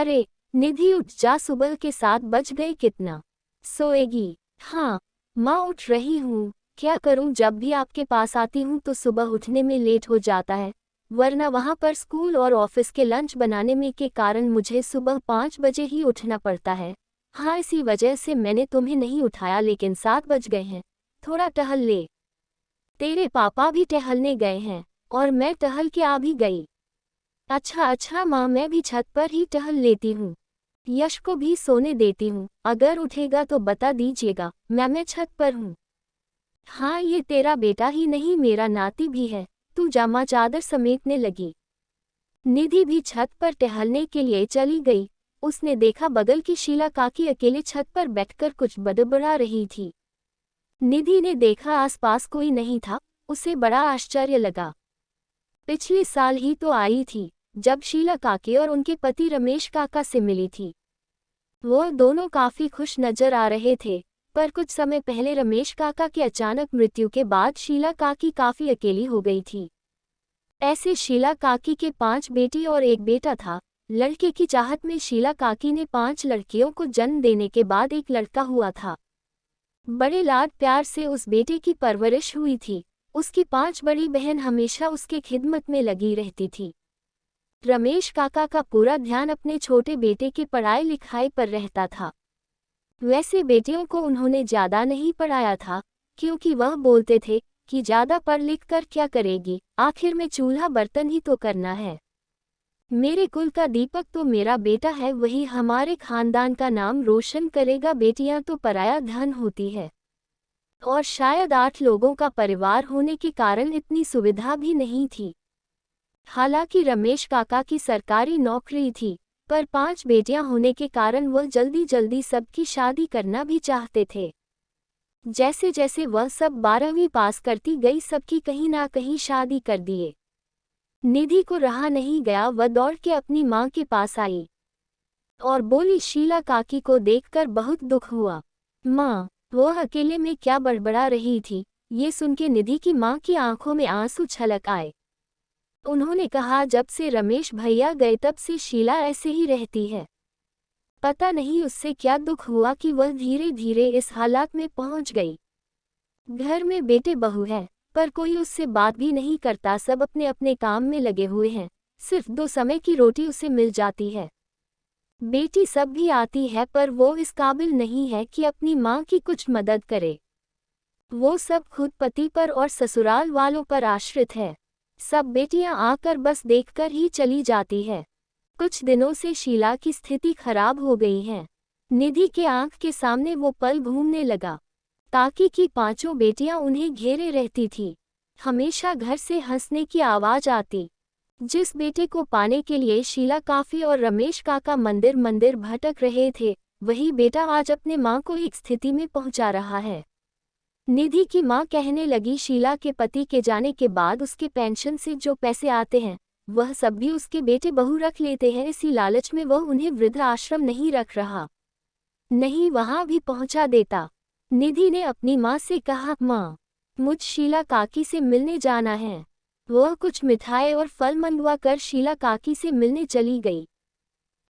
अरे निधि उठ जा, सुबह के 7 बज गए, कितना सोएगी। हाँ माँ उठ रही हूँ। क्या करूँ, जब भी आपके पास आती हूँ तो सुबह उठने में लेट हो जाता है, वरना वहाँ पर स्कूल और ऑफिस के लंच बनाने में के कारण मुझे सुबह 5 बजे ही उठना पड़ता है। हाँ इसी वजह से मैंने तुम्हें नहीं उठाया, लेकिन 7 बज गए हैं, थोड़ा टहल ले। तेरे पापा भी टहलने गए हैं और मैं टहल के आ भी गई। अच्छा अच्छा माँ, मैं भी छत पर ही टहल लेती हूँ। यश को भी सोने देती हूँ, अगर उठेगा तो बता दीजिएगा, मैं छत पर हूँ। हाँ ये तेरा बेटा ही नहीं, मेरा नाती भी है। तू जामा चादर समेटने लगी। निधि भी छत पर टहलने के लिए चली गई। उसने देखा बगल की शीला काकी अकेले छत पर बैठकर कुछ बड़बड़ा रही थी। निधि ने देखा आसपास कोई नहीं था, उसे बड़ा आश्चर्य लगा। पिछले साल ही तो आई थी जब शीला काकी और उनके पति रमेश काका से मिली थी। वो दोनों काफी खुश नजर आ रहे थे, पर कुछ समय पहले रमेश काका की अचानक मृत्यु के बाद शीला काकी काफी अकेली हो गई थी। ऐसे शीला काकी के 5 बेटी और एक बेटा था। लड़के की चाहत में शीला काकी ने 5 लड़कियों को जन्म देने के बाद एक लड़का हुआ था। बड़े लाड प्यार से उस बेटे की परवरिश हुई थी। उसकी 5 बड़ी बहन हमेशा उसके खिदमत में लगी रहती थी। रमेश काका का पूरा ध्यान अपने छोटे बेटे की पढ़ाई लिखाई पर रहता था। वैसे बेटियों को उन्होंने ज्यादा नहीं पढ़ाया था, क्योंकि वह बोलते थे कि ज्यादा पढ़ लिख कर क्या करेगी, आखिर में चूल्हा बर्तन ही तो करना है। मेरे कुल का दीपक तो मेरा बेटा है, वही हमारे खानदान का नाम रोशन करेगा। बेटियां तो पराया धन होती है, और शायद 8 लोगों का परिवार होने के कारण इतनी सुविधा भी नहीं थी। हालांकि रमेश काका की सरकारी नौकरी थी, पर 5 बेटियां होने के कारण वह जल्दी जल्दी सबकी शादी करना भी चाहते थे। जैसे जैसे वह सब 12वीं पास करती गई, सबकी कहीं ना कहीं शादी कर दिए। निधि को रहा नहीं गया, वह दौड़ के अपनी माँ के पास आई और बोली, शीला काकी को देखकर बहुत दुख हुआ। माँ, वह अकेले में क्या बड़बड़ा रही थी। ये सुन के निधि की माँ की आंखों में आंसू छलक आए। उन्होंने कहा, जब से रमेश भैया गए तब से शीला ऐसे ही रहती है। पता नहीं उससे क्या दुख हुआ कि वह धीरे धीरे इस हालात में पहुंच गई। घर में बेटे बहू है, पर कोई उससे बात भी नहीं करता, सब अपने अपने काम में लगे हुए हैं। सिर्फ 2 समय की रोटी उसे मिल जाती है। बेटी सब भी आती है, पर वो इस काबिल नहीं है कि अपनी माँ की कुछ मदद करे। वो सब खुद पति पर और ससुराल वालों पर आश्रित है। सब बेटियां आकर बस देखकर ही चली जाती है। कुछ दिनों से शीला की स्थिति खराब हो गई है। निधि के आंख के सामने वो पल घूमने लगा। काकी की 5 बेटियां उन्हें घेरे रहती थी। हमेशा घर से हंसने की आवाज आती। जिस बेटे को पाने के लिए शीला काफी और रमेश काका मंदिर मंदिर भटक रहे थे, वही बेटा आज अपने माँ को एक स्थिति में पहुंचा रहा है। निधि की माँ कहने लगी, शीला के पति के जाने के बाद उसके पेंशन से जो पैसे आते हैं, वह सब भी उसके बेटे बहू रख लेते हैं। इसी लालच में वह उन्हें वृद्ध आश्रम नहीं रख रहा, नहीं वहां भी पहुंचा देता। निधि ने अपनी माँ से कहा, माँ, मुझ शीला काकी से मिलने जाना है। वह कुछ मिठाई और फल मंगवा कर शीला काकी से मिलने चली गई।